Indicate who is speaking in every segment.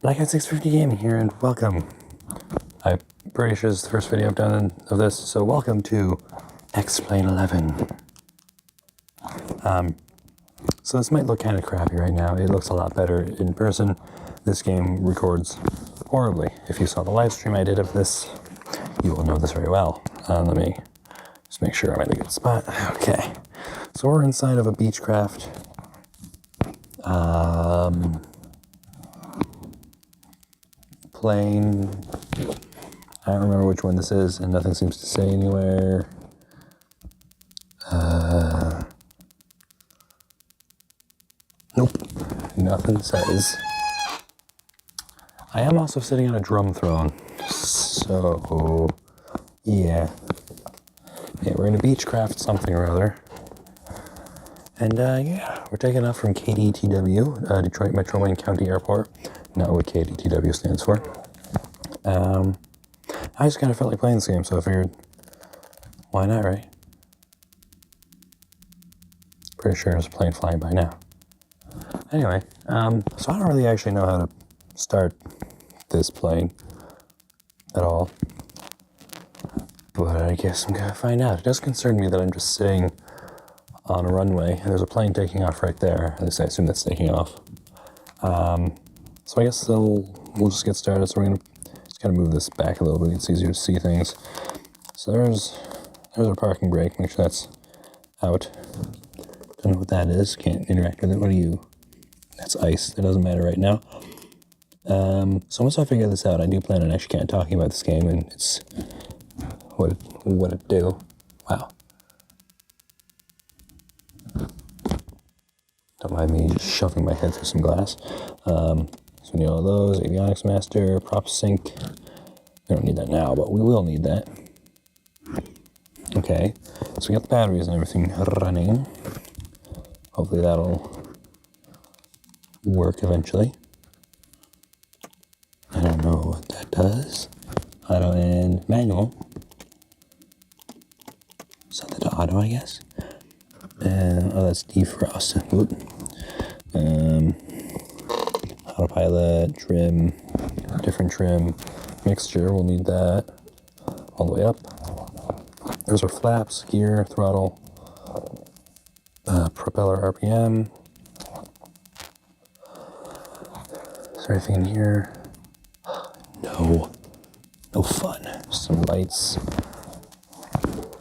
Speaker 1: Black650 Gaming here, and welcome. I'm pretty sure this is the first video I've done of this, so welcome to Xplane 11. So this might look kind of crappy right now. It looks a lot better in person. This game records horribly. If you saw the live stream I did of this, you will know this very well. Let me just make sure I'm in a good spot. Okay, so we're inside of a Beechcraft. Plane. I don't remember which one this is, and nothing seems to say anywhere. Nope, nothing says. I am also sitting on a drum throne, so yeah, we're in a Beechcraft something or other. And yeah, we're taking off from KDTW, Detroit Metro Wayne County Airport. Not what KDTW stands for. I just kind of felt like playing this game, so I figured, why not, right? Pretty sure there's a plane flying by now. Anyway, so I don't really actually know how to start this plane at all. But I guess I'm gonna find out. It does concern me that I'm just sitting on a runway, and there's a plane taking off right there. At least I assume that's taking off. So I guess we'll just get started. So we're gonna just kind of move this back a little bit. It's easier to see things. So there's our parking brake. Make sure that's out. Don't know what that is. Can't interact with it. What are you? That's ice. That doesn't matter right now. So once I figure this out, I do plan on actually kind of talking about this game and it's what it do. Wow. Don't mind me just shoving my head through some glass. So we need all those, avionics master, prop sync. We don't need that now, but we will need that. Okay, so we got the batteries and everything running. Hopefully that'll work eventually. I don't know what that does. Auto and manual. Set that to auto, I guess. Oh, that's defrost. Autopilot, trim, different trim, mixture, we'll need that all the way up. There's our flaps, gear, throttle, propeller RPM. Is there anything in here? No fun. Some lights.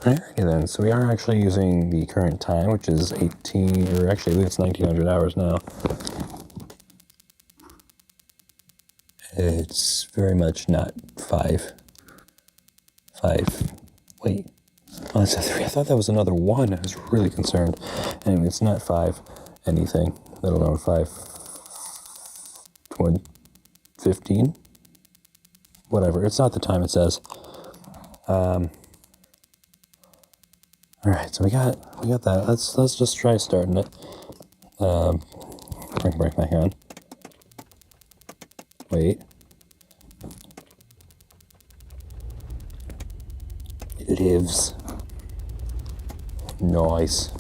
Speaker 1: Alrighty then, so we are actually using the current time, which is 18, or actually I believe it's 1900 hours now. It's very much not 5. Wait. Oh, it's a 3. I thought that was another 1. I was really concerned. Anyway, it's not 5 anything, let alone 5:15. Whatever. It's not the time it says. All right, so we got that. Let's just try starting it. Bring brake back on. Wait. It lives. Nice.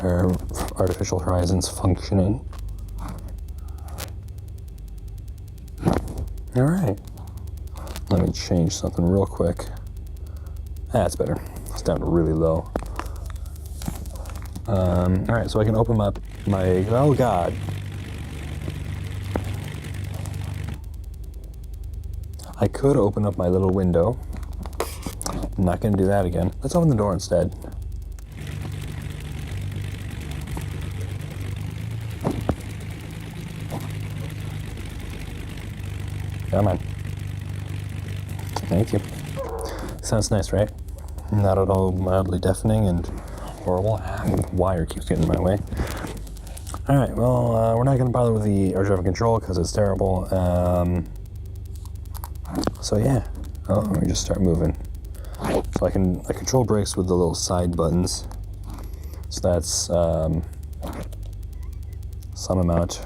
Speaker 1: Our artificial horizon's functioning. All right. Let me change something real quick. That's better. It's down to really low. All right, so I can open up my, oh God. I could open up my little window. I'm not gonna do that again. Let's open the door instead. Come on. Thank you. Sounds nice, right? Not at all mildly deafening and horrible. Wire keeps getting in my way. All right, well, we're not going to bother with the air traffic control because it's terrible. So yeah, let me just start moving. So I control brakes with the little side buttons. So that's some amount.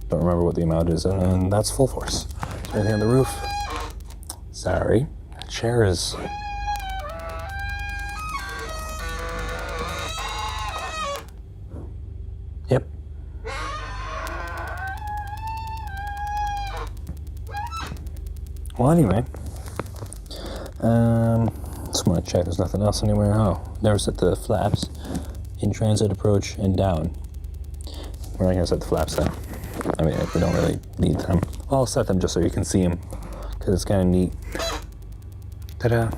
Speaker 1: Don't remember what the amount is, and that's full force. So anything on the roof? Sorry, the chair is. Yep. Well, anyway, just want to check there's nothing else anywhere. Oh, never set the flaps in transit, approach, and down. We're not going to set the flaps then. I mean, we don't really need them. I'll set them just so you can see them, because it's kind of neat. Ta-da!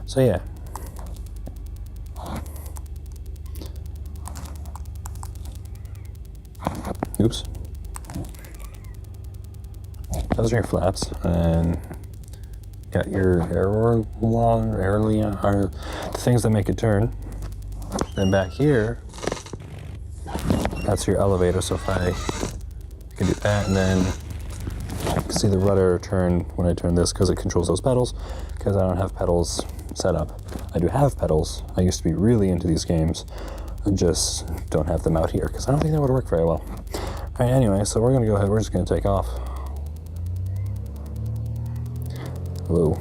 Speaker 1: So yeah. Oops. Those are your flaps, and got your the things that make it turn. Then back here, that's your elevator. So if I can do that, and then you can see the rudder turn when I turn this because it controls those pedals. Because I don't have pedals set up. I do have pedals. I used to be really into these games. I just don't have them out here because I don't think that would work very well. All right. Anyway, so we're gonna go ahead. We're just gonna take off. Whoa.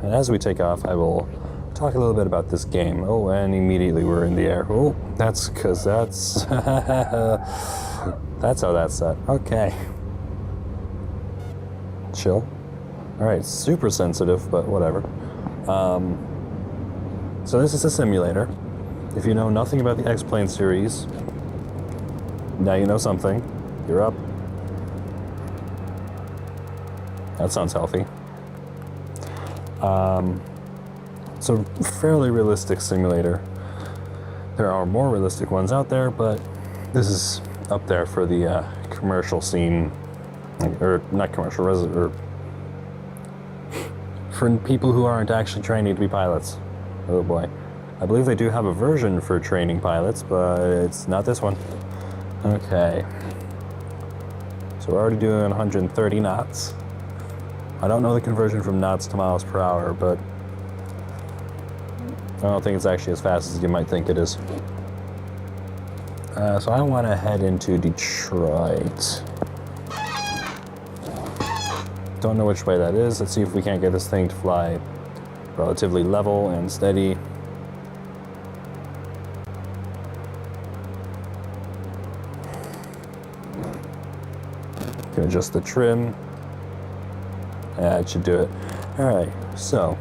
Speaker 1: And as we take off, I will talk a little bit about this game. Oh, and immediately we're in the air. Oh, that's because that's that's how that's set. Okay. Chill. All right, super sensitive, but whatever. So this is a simulator. If you know nothing about the Xplane series, now you know something. You're up. That sounds healthy. So fairly realistic simulator. There are more realistic ones out there, but this is up there for the commercial scene, or not commercial, or for people who aren't actually training to be pilots. Oh boy. I believe they do have a version for training pilots, but it's not this one. Okay. So we're already doing 130 knots. I don't know the conversion from knots to miles per hour, but I don't think it's actually as fast as you might think it is. So I want to head into Detroit. Don't know which way that is. Let's see if we can't get this thing to fly relatively level and steady. Can adjust the trim. Yeah, it should do it. All right, so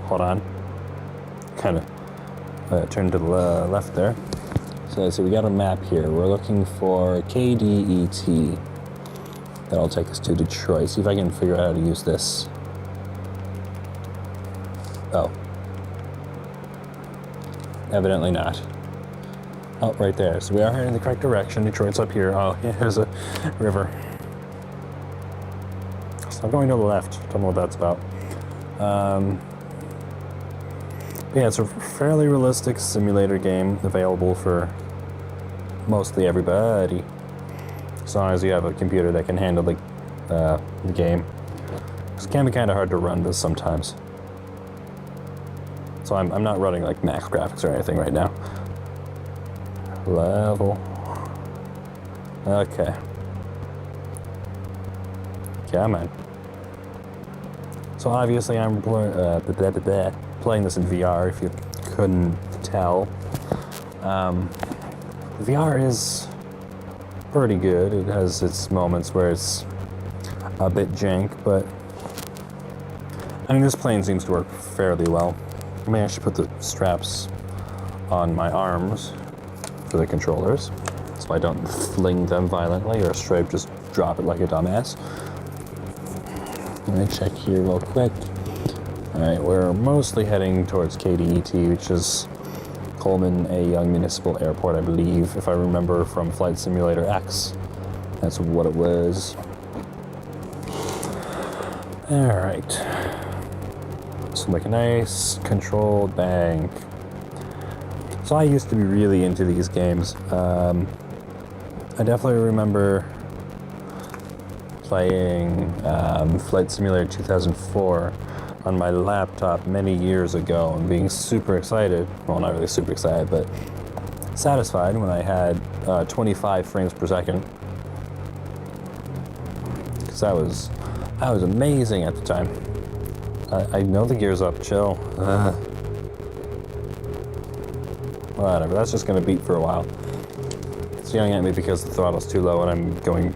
Speaker 1: hold on. Kind of turn to the left there. So we got a map here. We're looking for KDET. That'll take us to Detroit. See if I can figure out how to use this. Oh. Evidently not. Oh, right there. So we are heading in the correct direction. Detroit's up here. Oh, yeah, there's a river. So I'm going to the left. Don't know what that's about. Yeah, it's a fairly realistic simulator game available for mostly everybody. As long as you have a computer that can handle the game. It can be kind of hard to run this sometimes. So I'm not running like max graphics or anything right now. Level. Okay. Come on. So obviously I'm playing this in VR, if you couldn't tell. VR is pretty good. It has its moments where it's a bit jank, but I mean, this plane seems to work fairly well. I may actually put the straps on my arms for the controllers, so I don't fling them violently or straight just drop it like a dumbass. Let me check here real quick. Alright, we're mostly heading towards KDET, which is Coleman A. Young Municipal Airport, I believe, if I remember from Flight Simulator X. That's what it was. Alright. So like a nice controlled bank. So I used to be really into these games. I definitely remember playing Flight Simulator 2004 on my laptop many years ago and being super excited. Well, not really super excited, but satisfied when I had 25 frames per second. Because that was amazing at the time. I know the gear's up, chill. Whatever, that's just gonna beep for a while. It's yelling at me because the throttle's too low and I'm going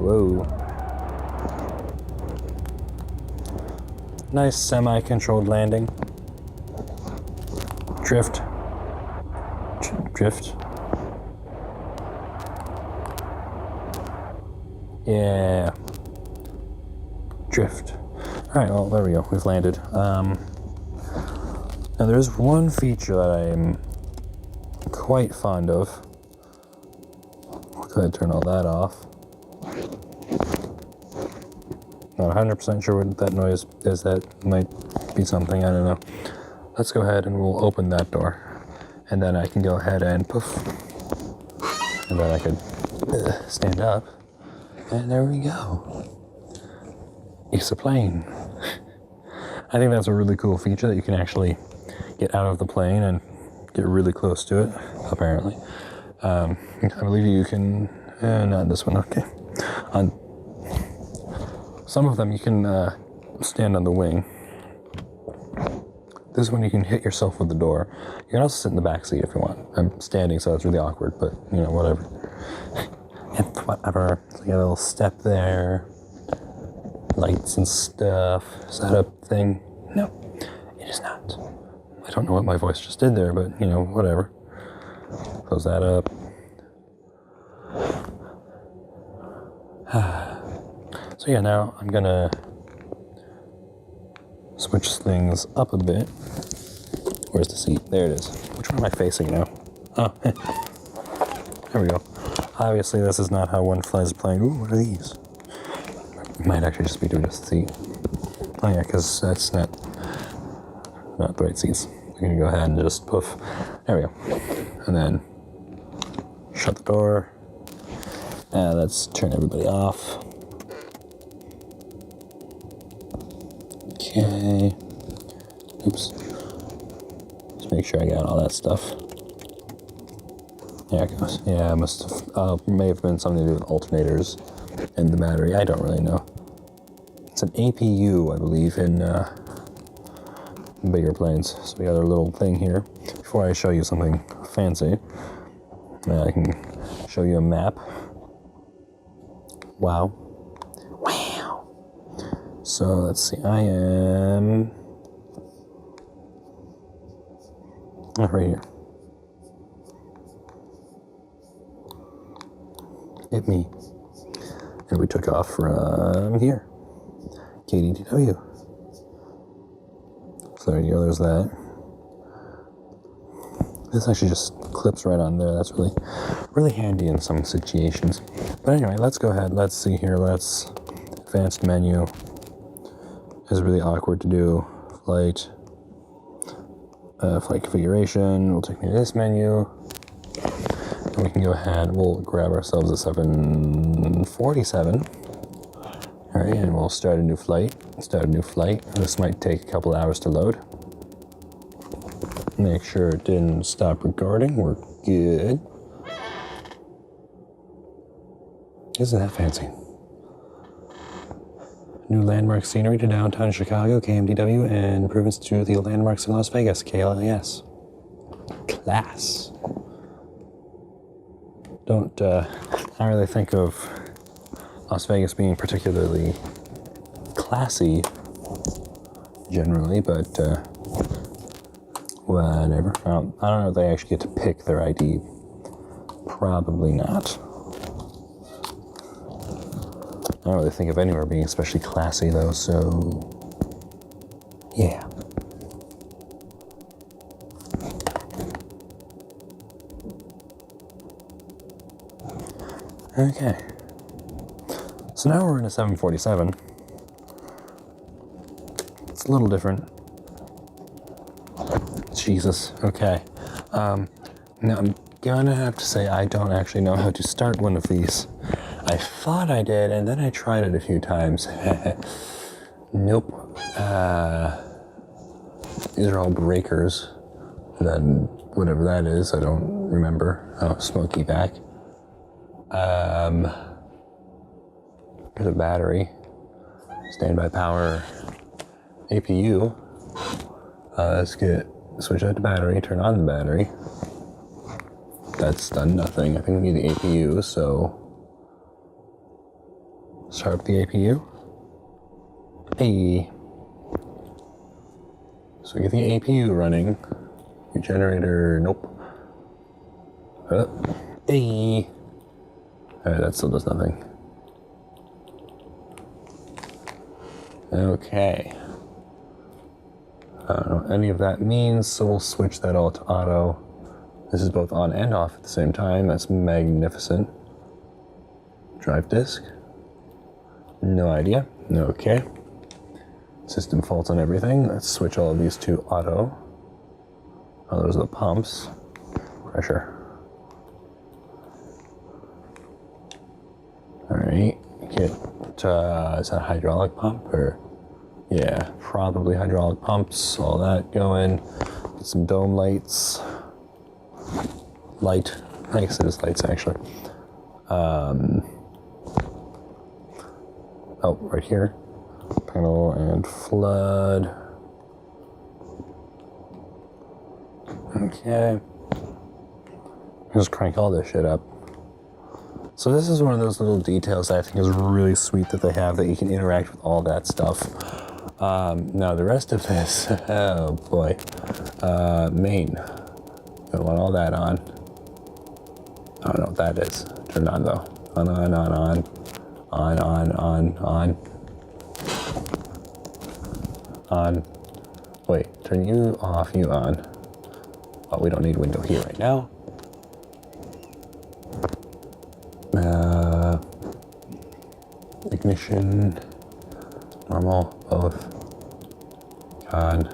Speaker 1: Whoa. Nice semi-controlled landing. Drift. Drift. Yeah. Drift. Alright, well, there we go. We've landed. Now, there's one feature that I'm quite fond of. I'll go ahead and turn all that off. Not 100% sure what that noise is. That might be something, I don't know. Let's go ahead and we'll open that door. And then I can go ahead and poof. And then I could stand up. And there we go. Xplane. I think that's a really cool feature that you can actually get out of the plane and get really close to it, apparently. I believe you can, not this one, okay. On some of them you can stand on the wing. This one you can hit yourself with the door. You can also sit in the back seat if you want. I'm standing, so it's really awkward, but you know, whatever. And whatever. So you got a little step there. Lights and stuff. Is that a thing? No, it is not. I don't know what my voice just did there, but you know, whatever. Close that up. So yeah, now I'm gonna switch things up a bit. Where's the seat? There it is. Which one am I facing now? Oh, there we go. Obviously, this is not how one flies a plane. Ooh, what are these? Might actually just be doing just the seat. Oh yeah, because that's not the right seats. We're gonna go ahead and just poof. There we go. And then shut the door. And let's turn everybody off. Okay. Oops. Just make sure I got all that stuff. There it goes. Yeah, it must have, may have been something to do with alternators and the battery. I don't really know. It's an APU, I believe, in bigger planes. So we got our little thing here. Before I show you something fancy, I can show you a map. Wow. Wow. So let's see. I am right here. Hit me. And we took off from here. KDTW. So there you go, there's that. This actually just clips right on there. That's really handy in some situations. But anyway, let's go ahead. Let's see here. Let's advanced menu. It's really awkward to do. Flight configuration. We'll take me to this menu. And we can go ahead. We'll grab ourselves a 747. All right, and we'll start a new flight. This might take a couple hours to load. Make sure it didn't stop recording. We're good. Isn't that fancy? New landmark scenery to downtown Chicago, KMDW, and improvements to the landmarks in Las Vegas, KLAS. Class. Don't really think of Las Vegas being particularly classy generally, but whatever. I don't know if they actually get to pick their ID. Probably not. I don't really think of anywhere being especially classy though, so yeah. Okay. So now we're in a 747. It's a little different. Jesus. Okay. Now I'm gonna have to say I don't actually know how to start one of these. I thought I did, and then I tried it a few times. Nope. These are all breakers. Then whatever that is, I don't remember. Oh, smoky back. Here's a battery. Standby power. APU. Let's switch out to battery, turn on the battery. That's done nothing. I think we need the APU, so Start up the APU. Hey. So we get the APU running. Your generator, nope. Hey. Alright, that still does nothing. Okay. I don't know what any of that means, so we'll switch that all to auto. This is both on and off at the same time. That's magnificent. Drive disk. No idea. Okay. System faults on everything. Let's switch all of these to auto. Oh, those are the pumps. Pressure. Alright. Get, is that a hydraulic pump or? Yeah, probably hydraulic pumps. All that going. Get some dome lights. Light. I guess it is lights actually. Oh, right here. Panel and flood. Okay. Just crank all this shit up. So this is one of those little details that I think is really sweet that they have, that you can interact with all that stuff. Now the rest of this, oh boy. Main. Don't want all that on. I don't know what that is. Turn it on though. On. On. Wait, turn you off, you on. Oh, we don't need window here right now. Ignition. Normal, both. On.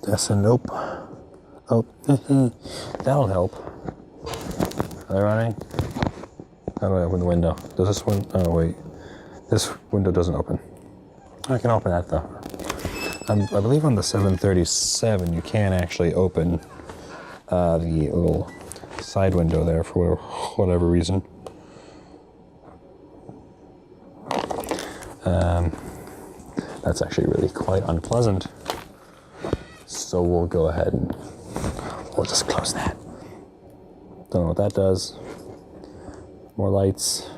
Speaker 1: That's a nope. Oh, that'll help. Are they running? How do I open the window? Does this one? Oh, wait. This window doesn't open. I can open that though. I believe on the 737 you can actually open the little side window there for whatever reason. That's actually really quite unpleasant. So we'll go ahead and we'll just close that. Don't know what that does. More lights.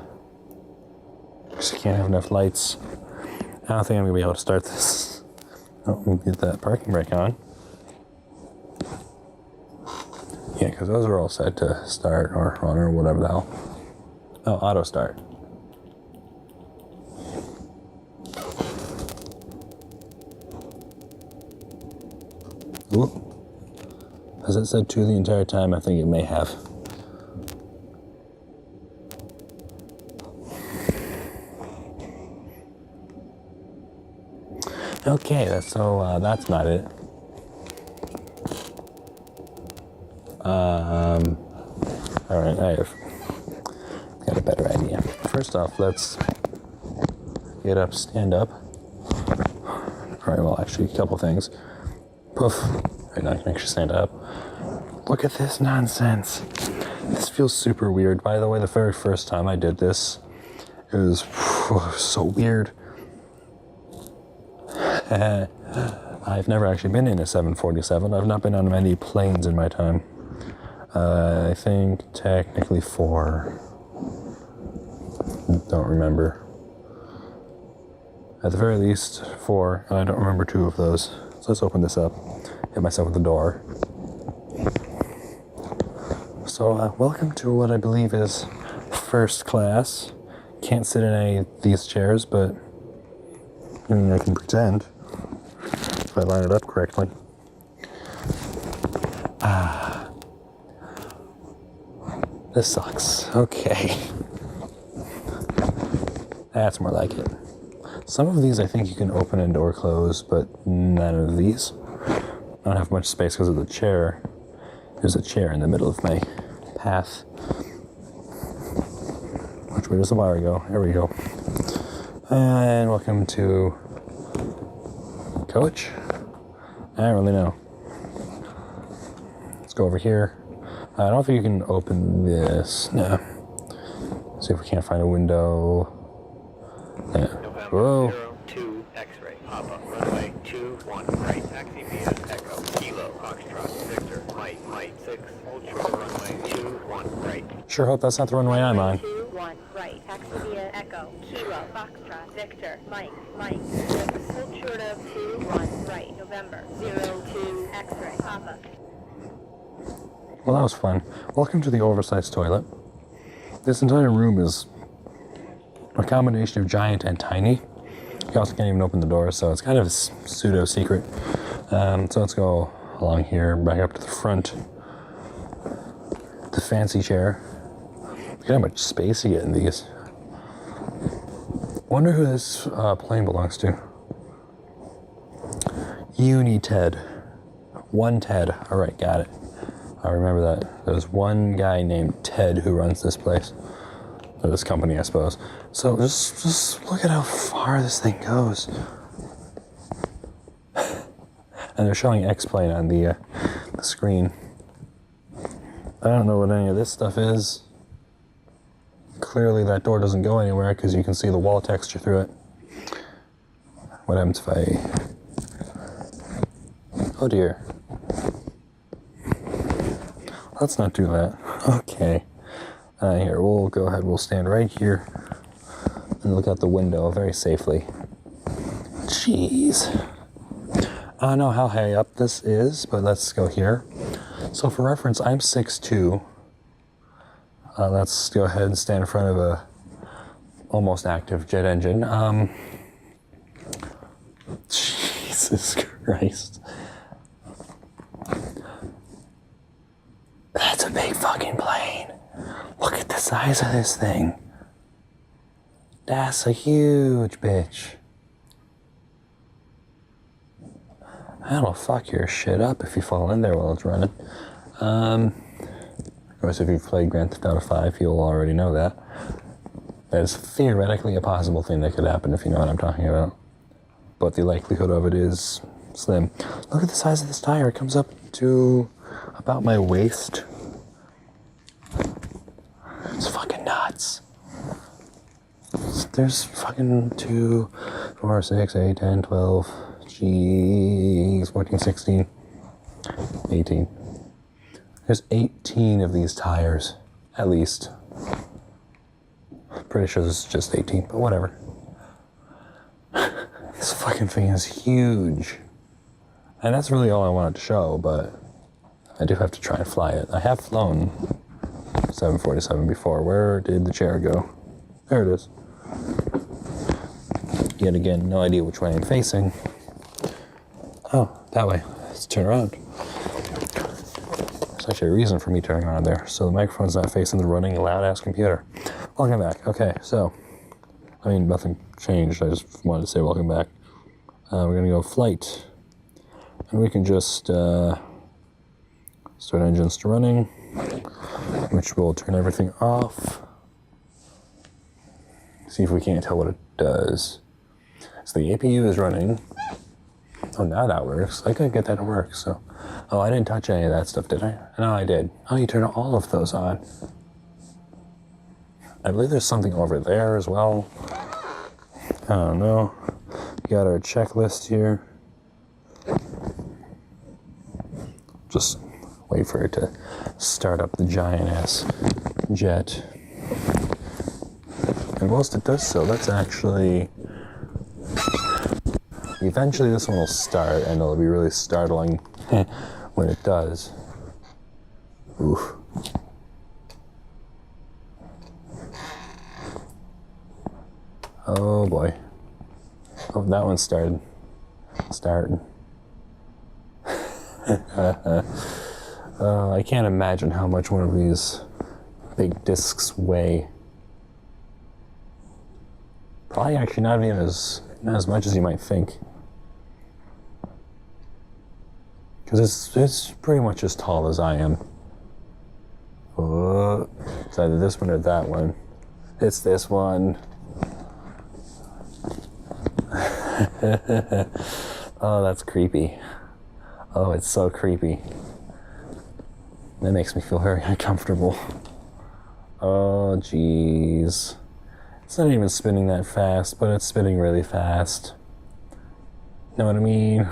Speaker 1: Just can't have enough lights. I don't think I'm gonna be able to start this. Oh, we'll get that parking brake on. Yeah, because those are all set to start or run or whatever the hell. Oh, auto start. Ooh. Has it said 2 the entire time? I think it may have. Okay, that's not it. Alright, I've got a better idea. First off, let's get up, stand up. Alright, well, actually, a couple things. Poof. Right now I can actually stand up. Look at this nonsense. This feels super weird. By the way, the very first time I did this, it was so weird. I've never actually been in a 747. I've not been on many planes in my time. I think technically 4. Don't remember. At the very least 4, and I don't remember 2 of those. So let's open this up. Hit myself with the door. So welcome to what I believe is first class. Can't sit in any of these chairs, but I mean, I can pretend if I line it up correctly. This sucks. Okay. That's more like it. Some of these I think you can open and or close, but none of these. I don't have much space because of the chair. There's a chair in the middle of my path. Which way does the wire go? There we go. And welcome to coach. I don't really know. Let's go over here. I don't think you can open this. No. See if we can't find a window. Yeah. Whoa. 02 X-ray. Papa, runway
Speaker 2: 21, right, taxi via Echo, Kilo, Foxtrot, Victor, Mike, 6, hold short of runway 21, right.
Speaker 1: Sure hope that's not the runway I'm on.
Speaker 3: 21, right, taxi via Echo, Kilo, Foxtrot, Victor, Mike, 6, hold short of 21, right, November, 02, X-ray, Papa.
Speaker 1: Well, that was fun. Welcome to the oversized toilet. This entire room is a combination of giant and tiny. You also can't even open the door, so it's kind of pseudo-secret. So let's go along here, back up to the front. The fancy chair. Look at how much space you get in these. Wonder who this plane belongs to. Uni-Ted. One Ted. All right, got it. I remember that. There's one guy named Ted who runs this place. Or this company, I suppose. So just look at how far this thing goes. And they're showing Xplane on the screen. I don't know what any of this stuff is. Clearly that door doesn't go anywhere because you can see the wall texture through it. What happens if I... Oh dear. Let's not do that. Okay. Here, we'll go ahead, we'll stand right here and look out the window very safely. Jeez. I don't know how high up this is, but let's go here. So for reference, I'm 6'2". Let's go ahead and stand in front of a almost active jet engine. Jesus Christ. That's a big fucking plane. Look at the size of this thing. That's a huge bitch. That'll fuck your shit up if you fall in there while it's running. Of course, if you've played Grand Theft Auto 5, you'll already know that. That is theoretically a possible thing that could happen if you know what I'm talking about. But the likelihood of it is slim. Look at the size of this tire. It comes up to about my waist. It's fucking nuts. There's fucking 2, 4, 6, 8, 10, 12, jeez, 14, 16, 18. There's 18 of these tires, at least. Pretty sure this is just 18, but whatever. This fucking thing is huge. And that's really all I wanted to show, but I do have to try and fly it. I have flown 747 before. Where did the chair go? There it is. Yet again, no idea which way I'm facing. Oh, that way. Let's turn around. There's actually a reason for me turning around there. So the microphone's not facing the running loud-ass computer. Welcome back. Okay, so, I mean, nothing changed. I just wanted to say welcome back. We're going to go flight. And we can just start engines to running, which will turn everything off. See if we can't tell what it does. So the APU is running. Oh, now that works. I couldn't get that to work, so. Oh, I didn't touch any of that stuff, did I? No, I did. Oh, you turn all of those on. I believe there's something over there as well. I don't know. We got our checklist here. Just wait for it to start up the giant-ass jet. And whilst it does so, that's actually... Eventually this one will start, and it'll be really startling when it does. Oof. Oh boy. Oh, that one started. Starting. I can't imagine how much one of these big discs weigh. Probably actually not even not as much as you might think. Because it's pretty much as tall as I am. It's either this one or that one. It's this one. Oh, that's creepy. Oh, it's so creepy. That makes me feel very uncomfortable. Oh, jeez. It's not even spinning that fast, but it's spinning really fast. Know what I mean?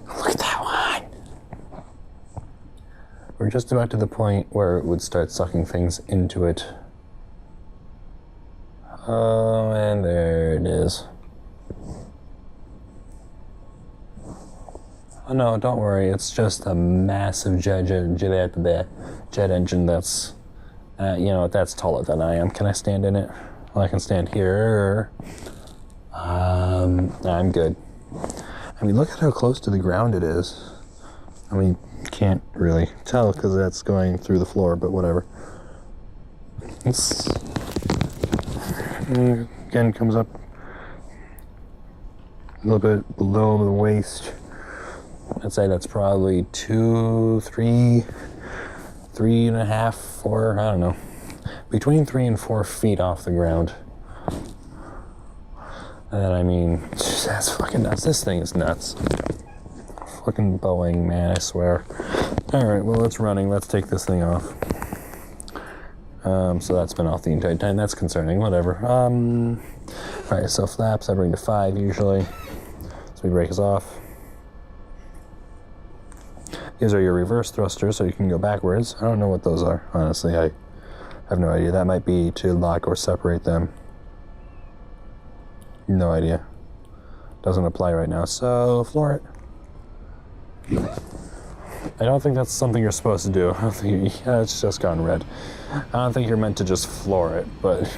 Speaker 1: Look at that one! We're just about to the point where it would start sucking things into it. Oh, and there it is. Oh no, don't worry, it's just a massive jet engine that's, that's taller than I am. Can I stand in it? Well, I can stand here. I'm good. I mean, look at how close to the ground it is. I mean, can't really tell because that's going through the floor, but whatever. It's, again, comes up a little bit below the waist. I'd say that's probably 2, 3, 3.5, 4, I don't know. Between 3 and 4 feet off the ground. And I mean, that's fucking nuts. This thing is nuts. Fucking Boeing, man, I swear. Alright, well, it's running. Let's take this thing off. So that's been off the entire time. That's concerning. Whatever. Alright, so flaps I bring to 5 usually. So we break us off. These are your reverse thrusters, so you can go backwards. I don't know what those are, honestly. I have no idea. That might be to lock or separate them. No idea. Doesn't apply right now, so floor it. I don't think that's something you're supposed to do. I don't think it's just gone red. I don't think you're meant to just floor it, but,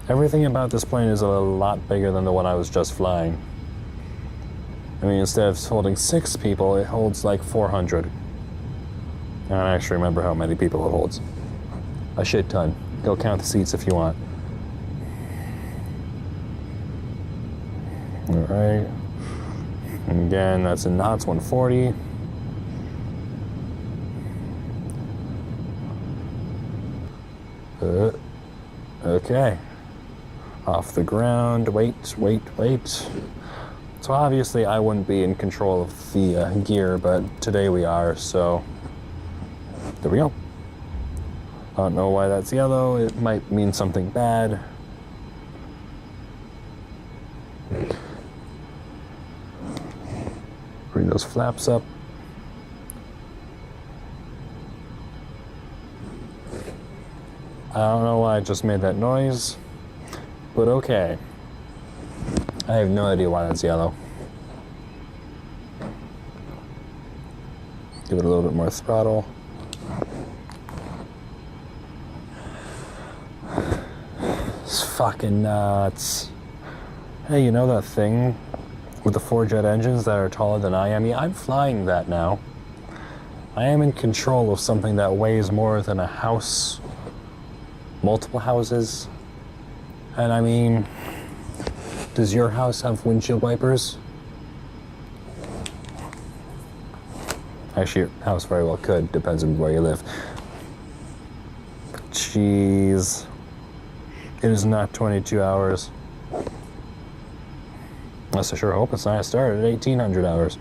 Speaker 1: Everything about this plane is a lot bigger than the one I was just flying. I mean, instead of holding 6 people, it holds like 400. I don't actually remember how many people it holds. A shit ton. Go count the seats if you want. Alright. Again, that's in knots, 140. Okay. Off the ground. Wait. So obviously I wouldn't be in control of the gear, but today we are, so there we go. I don't know why that's yellow. It might mean something bad. Bring those flaps up. I don't know why I just made that noise, but okay. I have no idea why that's yellow. Give it a little bit more throttle. It's fucking nuts. Hey, you know that thing with the 4 jet engines that are taller than I am? Yeah, I'm flying that now. I am in control of something that weighs more than a house, multiple houses. And I mean, does your house have windshield wipers? Actually, your house very well could, depends on where you live. Jeez. It is not 22 hours. Unless I sure hope it's not. I started at 1800 hours.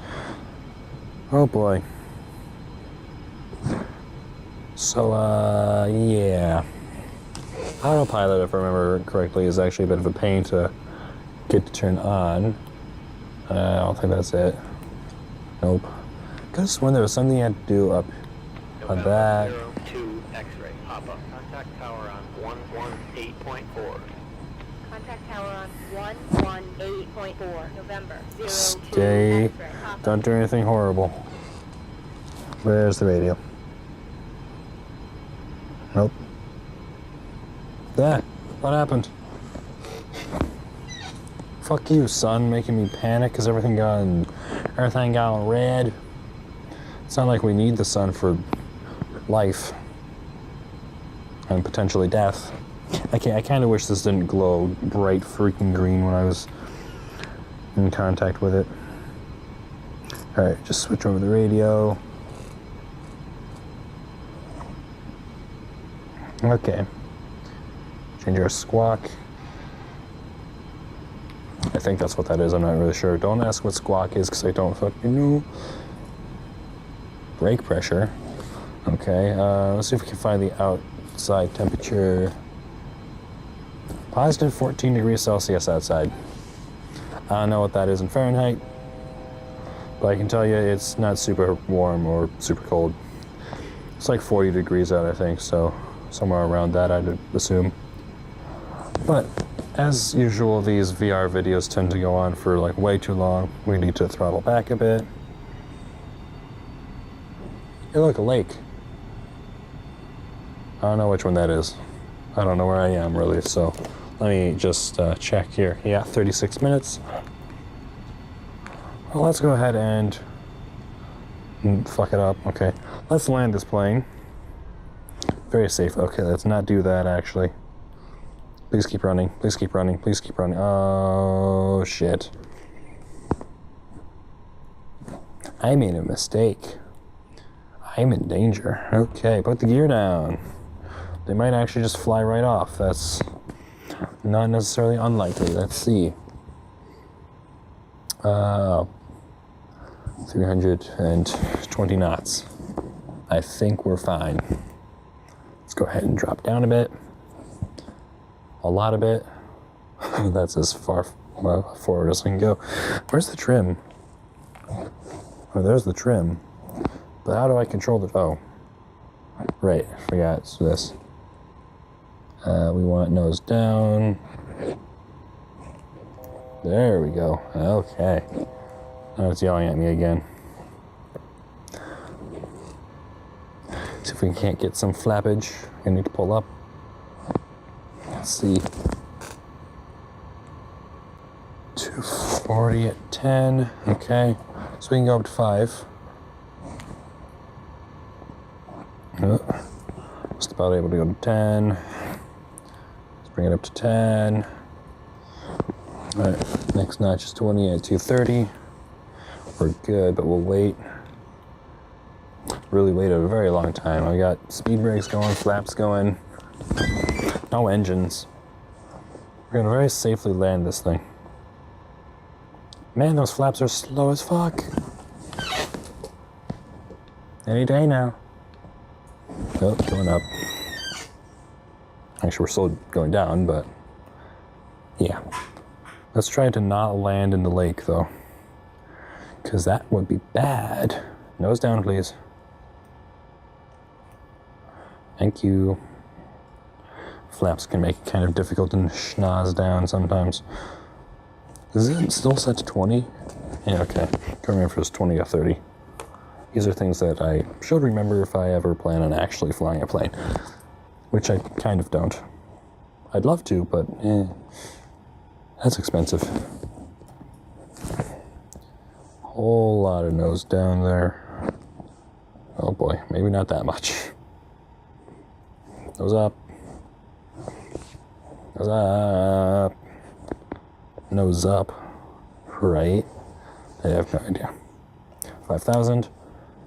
Speaker 1: Oh boy. So, yeah. Autopilot, if I remember correctly, is actually a bit of a pain to get to turn on. I don't think that's it. Nope. Could have sworn there was something you had to do up on that.
Speaker 2: 02 X-ray. Papa. Contact tower on 118.4.
Speaker 3: Contact tower on 118.4, November 02
Speaker 1: Stay.
Speaker 3: X-ray. Papa.
Speaker 1: Don't do anything horrible. Where's the radio? Nope. That. What happened? Fuck you, son, making me panic because everything got red. It's not like we need the sun for life and potentially death. I kind of wish this didn't glow bright freaking green when I was in contact with it. All right, just switch over the radio. Okay. Change our squawk. I think that's what that is. I'm not really sure. Don't ask what squawk is because I don't fucking know. Brake pressure. Okay, let's see if we can find the outside temperature. Positive 14 degrees Celsius outside. I don't know what that is in Fahrenheit, but I can tell you it's not super warm or super cold. It's like 40 degrees out, I think, so somewhere around that, I'd assume. But as usual, these VR videos tend to go on for like way too long. We need to throttle back a bit. Hey, look, a lake. I don't know which one that is. I don't know where I am, really, so let me just check here. Yeah, 36 minutes. Well, let's go ahead and fuck it up. Okay, let's land this plane. Very safe. Okay, let's not do that, actually. Please keep running. Please keep running. Please keep running. Oh, shit. I made a mistake. I'm in danger. Okay, put the gear down. They might actually just fly right off. That's not necessarily unlikely. Let's see. 320 knots. I think we're fine. Let's go ahead and drop down a bit. A lot of it. That's as far forward as I can go. Where's the trim? Oh, there's the trim. But how do I control the... Oh. Right, I forgot. It's this. We want nose down. There we go. Okay. Now it's yelling at me again. See if we can't get some flappage. I need to pull up. Let's see. 240 at 10. Okay. So we can go up to 5. Just about able to go to 10. Let's bring it up to 10. Alright, next notch is 20 at 230. We're good, but we'll wait. Really wait a very long time. I got speed brakes going, flaps going. No engines. We're gonna very safely land this thing. Man, those flaps are slow as fuck. Any day now. Oh, going up. Actually, we're still going down, but yeah. Let's try to not land in the lake, though, because that would be bad. Nose down, please. Thank you. Flaps can make it kind of difficult to schnoz down sometimes. Is it still set to 20? Yeah, okay. Can't remember if it was 20 or 30. These are things that I should remember if I ever plan on actually flying a plane, which I kind of don't. I'd love to, but that's expensive. Whole lot of nose down there. Oh boy, maybe not that much. Nose up. Nose up. Nose up. Right. I have no idea. 5,000.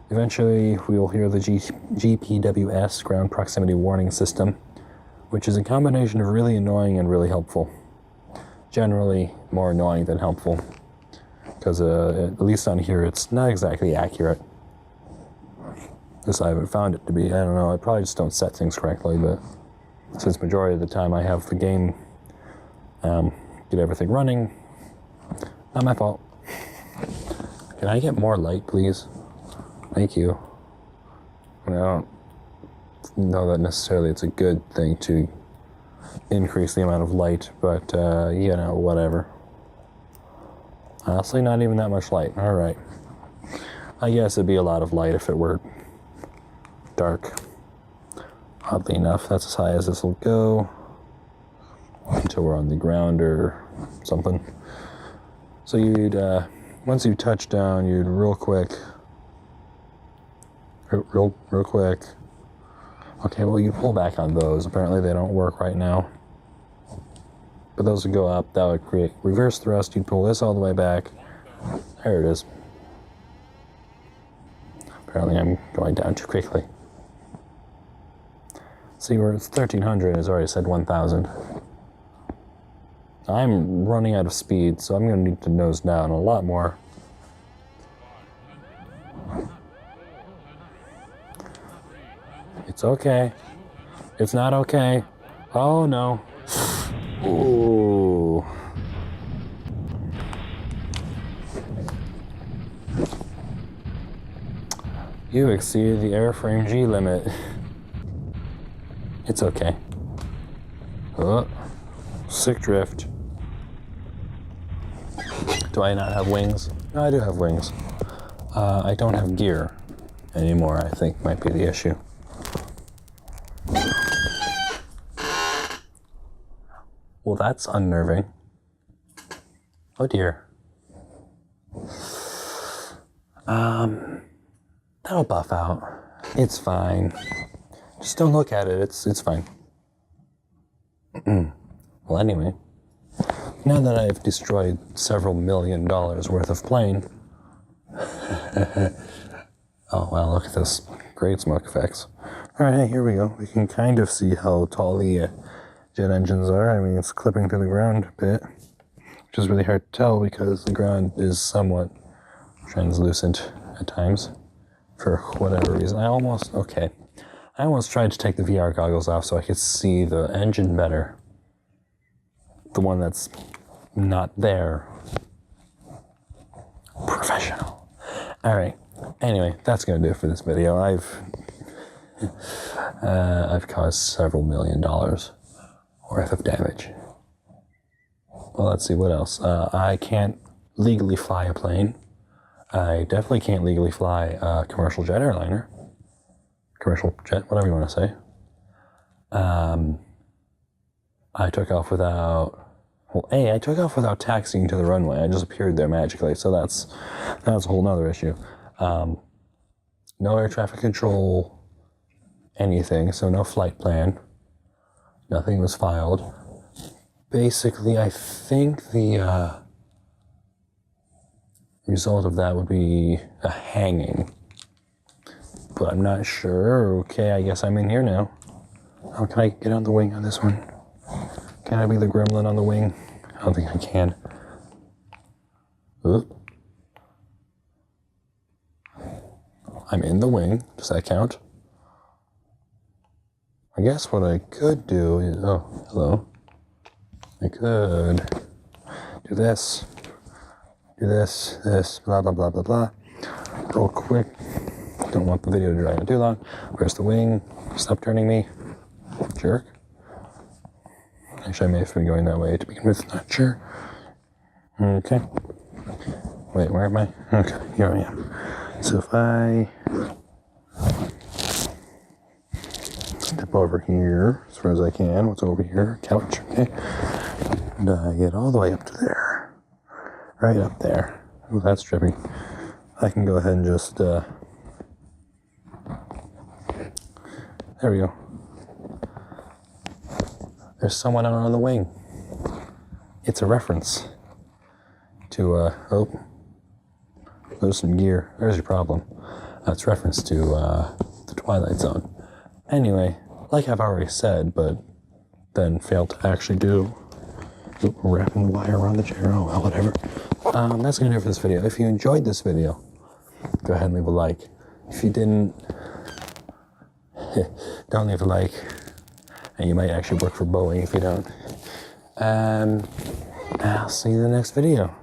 Speaker 1: Eventually, we will hear the GPWS, Ground Proximity Warning System, which is a combination of really annoying and really helpful. Generally, more annoying than helpful, because at least on here, it's not exactly accurate. At least I haven't found it to be. I don't know, I probably just don't set things correctly, but since majority of the time I have the game get everything running, not my fault. Can I get more light, please? Thank you. I don't know that necessarily it's a good thing to increase the amount of light, but, you know, whatever. Honestly, not even that much light. All right. I guess it'd be a lot of light if it were dark. Oddly enough, that's as high as this will go until we're on the ground or something. So you'd, once you touch down, you'd real quick. Okay, well, you pull back on those. Apparently they don't work right now. But those would go up. That would create reverse thrust. You'd pull this all the way back. There it is. Apparently I'm going down too quickly. See, where it's 1,300, it's already said 1,000. I'm running out of speed, so I'm going to need to nose down a lot more. It's okay. It's not okay. Oh no. Ooh. You exceeded the airframe G limit. It's okay. Oh, sick drift. Do I not have wings? No, I do have wings. I don't have gear anymore, I think might be the issue. Well, that's unnerving. Oh dear. That'll buff out. It's fine. Just don't look at it. It's fine. Well, anyway, now that I've destroyed several $1 million worth of plane. Oh wow, look at this. Great smoke effects. Alright, hey, here we go. We can kind of see how tall the jet engines are. I mean, it's clipping to the ground a bit, which is really hard to tell because the ground is somewhat translucent at times for whatever reason. I almost tried to take the VR goggles off so I could see the engine better. The one that's not there. Professional. Alright, anyway, that's gonna do it for this video. I've caused several $1 million worth of damage. Well, let's see what else. I can't legally fly a plane. I definitely can't legally fly a commercial jet airliner. Commercial jet, whatever you want to say. I took off without... Well, I took off without taxiing to the runway. I just appeared there magically, so that's a whole nother issue. No air traffic control, anything, so no flight plan. Nothing was filed. Basically, I think the result of that would be a hanging. But I'm not sure. Okay, I guess I'm in here now. How can I get on the wing on this one? Can I be the gremlin on the wing? I don't think I can. Oop. I'm in the wing. Does that count? I guess what I could do is... Oh, hello. I could do this. Do this, blah, blah, blah, blah, blah. Real quick. Don't want the video to drag on too long. Where's the wing? Stop turning me. Jerk. Actually, I may have been going that way to begin with. Not sure. Okay. Wait, where am I? Okay, here I am. So if I step over here as far as I can, what's over here? Couch, okay. And I get all the way up to there. Right up there. Ooh, that's trippy. I can go ahead and just, there we go. There's someone out on the wing. It's a reference to, oh, there's some gear. There's your problem. It's reference to, the Twilight Zone. Anyway, like I've already said, but then failed to actually do, wrapping wire around the chair, oh well, whatever. That's gonna do it for this video. If you enjoyed this video, go ahead and leave a like. If you didn't, don't leave a like. And you might actually work for Boeing if you don't. I'll see you in the next video.